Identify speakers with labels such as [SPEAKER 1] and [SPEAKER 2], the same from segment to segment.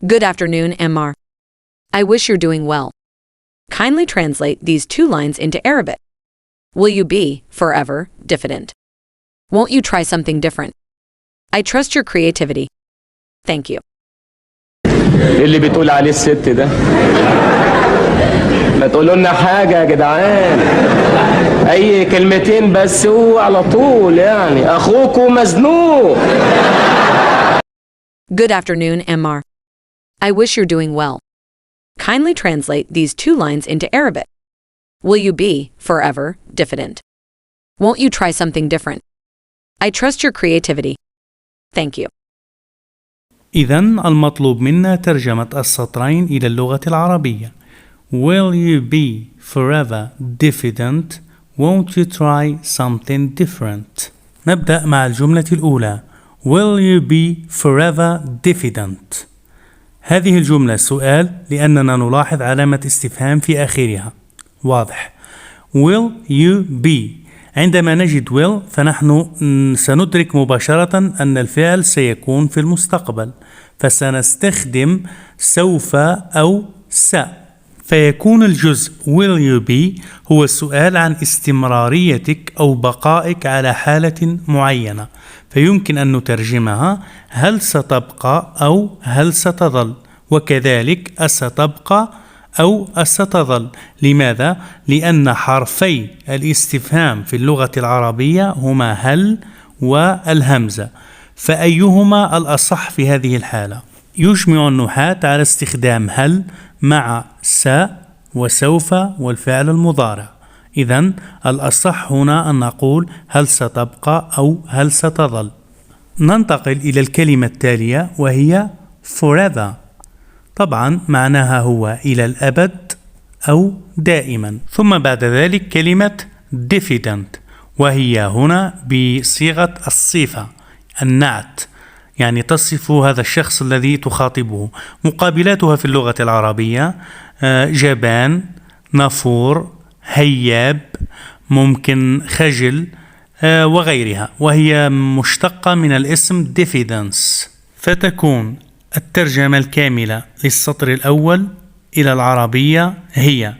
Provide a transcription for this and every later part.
[SPEAKER 1] Good afternoon, Ammar. I wish you're doing well. Kindly translate these two lines into Arabic. Will you be, forever, diffident? Won't you try something different? I trust your creativity. Thank you.
[SPEAKER 2] اللي بتقول عليه الست ده ما تقولوا لنا حاجة يا جدعان، أي كلمتين بس هو على طول، يعني أخوكوا مزنوق.
[SPEAKER 1] Good afternoon, Ammar. I wish you're doing well. Kindly translate these two lines into Arabic. Will you be, forever, diffident? Won't you try something different? I trust your creativity. Thank you.
[SPEAKER 3] إذن المطلوب منا ترجمة السطرين إلى اللغة العربية. Will you be forever diffident? Won't you try something different? نبدأ مع الجملة الأولى. Will you be forever diffident? هذه الجملة سؤال لأننا نلاحظ علامة استفهام في آخرها. واضح. Will you be؟ عندما نجد will فنحن سندرك مباشرة أن الفعل سيكون في المستقبل، فسنستخدم سوف أو س، فيكون الجزء will you be هو السؤال عن استمراريتك أو بقائك على حالة معينة، فيمكن أن نترجمها هل ستبقى أو هل ستظل، وكذلك أستبقى أو أستظل. لماذا؟ لأن حرفي الاستفهام في اللغة العربية هما هل والهمزة، فأيهما الأصح في هذه الحالة؟ يجمع النحاة على استخدام هل مع س وسوف والفعل المضارع. إذن الأصح هنا أن نقول هل ستبقى أو هل ستظل. ننتقل إلى الكلمة التالية وهي forever. طبعا معناها هو إلى الأبد أو دائما. ثم بعد ذلك كلمة diffident وهي هنا بصيغة الصفة النعت، يعني تصف هذا الشخص الذي تخاطبه. مقابلاتها في اللغة العربية جبان، نفور، هياب، ممكن خجل وغيرها، وهي مشتقة من الاسم diffidence. فتكون الترجمة الكاملة للسطر الأول إلى العربية هي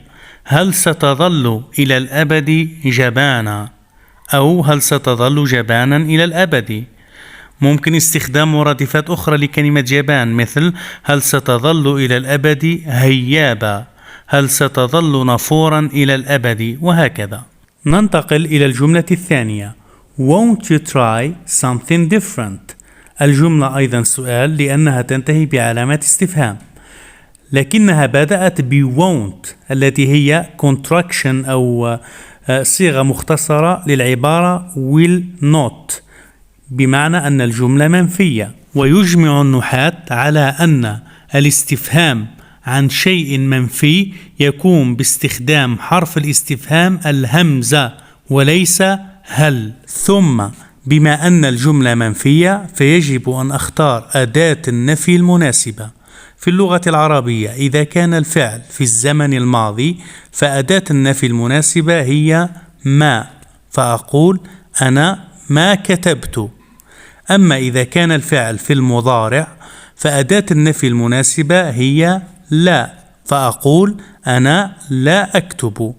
[SPEAKER 3] هل ستظل إلى الأبد جبانا، أو هل ستظل جبانا إلى الأبد. ممكن استخدام مرادفات أخرى لكلمة جبان مثل هل ستظل إلى الأبد هيابا، هل ستظل نفورا إلى الأبد، وهكذا. ننتقل إلى الجملة الثانية. Won't you try something different؟ الجملة أيضا سؤال لأنها تنتهي بعلامة استفهام، لكنها بدأت ب won't التي هي contraction أو صيغة مختصرة للعبارة will not، بمعنى أن الجملة منفية. ويجمع النحاة على أن الاستفهام عن شيء منفي يكون باستخدام حرف الاستفهام الهمزة وليس هل. ثم بما أن الجملة منفية فيجب أن أختار أداة النفي المناسبة. في اللغة العربية إذا كان الفعل في الزمن الماضي فأداة النفي المناسبة هي ما، فأقول أنا ما كتبت. أما إذا كان الفعل في المضارع فأداة النفي المناسبة هي لا، فأقول أنا لا أكتب.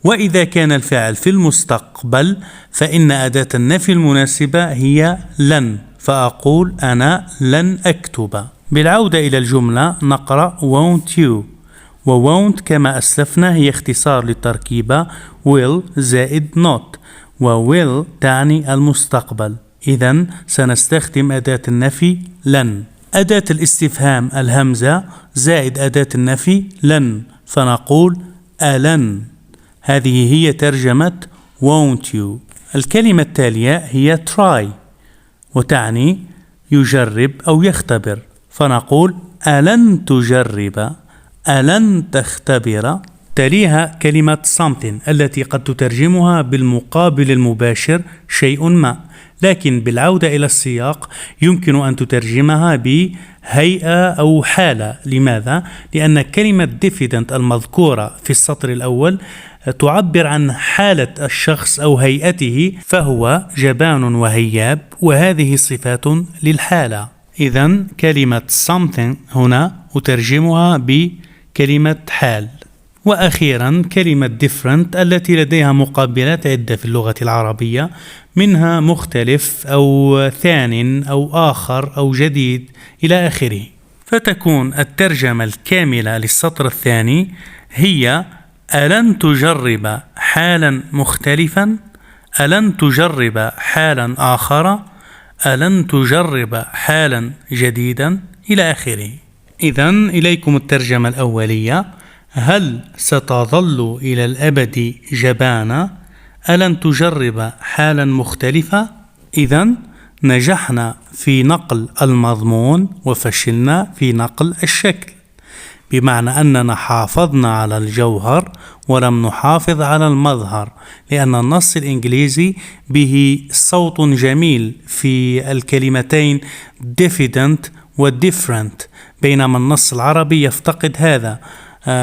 [SPEAKER 3] وإذا كان الفعل في المستقبل فإن أداة النفي المناسبة هي لن، فأقول أنا لن أكتب. بالعودة إلى الجملة نقرأ won't you، و won't كما أسلفنا هي اختصار للتركيبة will زائد not، و will تعني المستقبل، إذن سنستخدم أداة النفي لن. أداة الاستفهام الهمزة زائد أداة النفي لن، فنقول ألن. هذه هي ترجمة won't you. الكلمة التالية هي try وتعني يجرب أو يختبر، فنقول ألن تجرب، ألن تختبر. تليها كلمة something التي قد تترجمها بالمقابل المباشر شيء ما، لكن بالعودة إلى السياق يمكن أن تترجمها بهيئة أو حالة. لماذا؟ لأن كلمة diffident المذكورة في السطر الأول تعبر عن حالة الشخص أو هيئته، فهو جبان وهياب، وهذه صفات للحالة. إذن كلمة something هنا أترجمها بكلمة حال. وأخيرا كلمة different التي لديها مقابلات عدة في اللغة العربية، منها مختلف أو ثان أو آخر أو جديد إلى آخره. فتكون الترجمة الكاملة للسطر الثاني هي: ألن تجرب حالا مختلفا؟ ألن تجرب حالا آخر؟ ألن تجرب حالا جديدا إلى آخره. إذن إليكم الترجمة الأولية: هل ستظل إلى الأبد جبانا؟ ألن تجرب حالا مختلفة؟ إذن نجحنا في نقل المضمون وفشلنا في نقل الشكل، بمعنى أننا حافظنا على الجوهر ولم نحافظ على المظهر، لأن النص الإنجليزي به صوت جميل في الكلمتين diffident و different، بينما النص العربي يفتقد هذا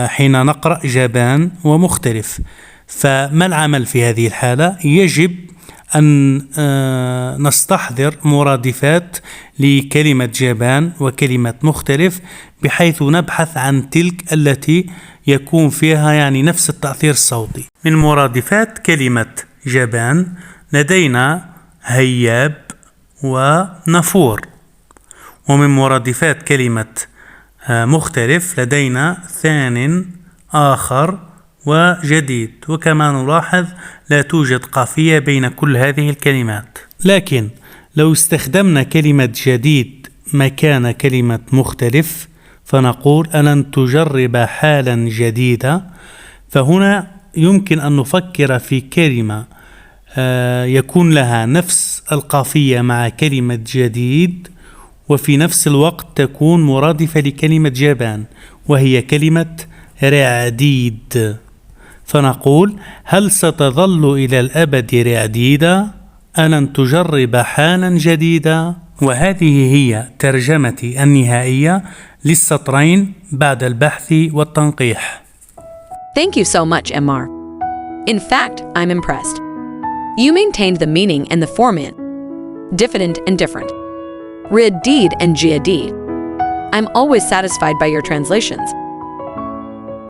[SPEAKER 3] حين نقرأ جبان ومختلف. فما العمل في هذه الحالة؟ يجب أن نستحضر مرادفات لكلمة جبان وكلمة مختلف، بحيث نبحث عن تلك التي يكون فيها يعني نفس التأثير الصوتي. من مرادفات كلمة جبان لدينا هياب ونافور، ومن مرادفات كلمة مختلف لدينا ثان آخر وجديد، وكما نلاحظ لا توجد قافية بين كل هذه الكلمات. لكن لو استخدمنا كلمة جديد مكان كلمة مختلف فنقول ألن تجرب حالا جديدة، فهنا يمكن أن نفكر في كلمة يكون لها نفس القافية مع كلمة جديد، وفي نفس الوقت تكون مرادفة لكلمة جبان، وهي كلمة رعديد. فنقول: هل ستظل إلى الأبد رعديدة؟ ألن تجرب حالا جديدة؟ وهذه هي ترجمتي النهائية للسطرين بعد البحث والتنقيح.
[SPEAKER 1] Thank you so much, Emmar. In fact, I'm impressed. You maintained the meaning and the format. Diffident and different. Rideed and giadid. I'm always satisfied by your translations.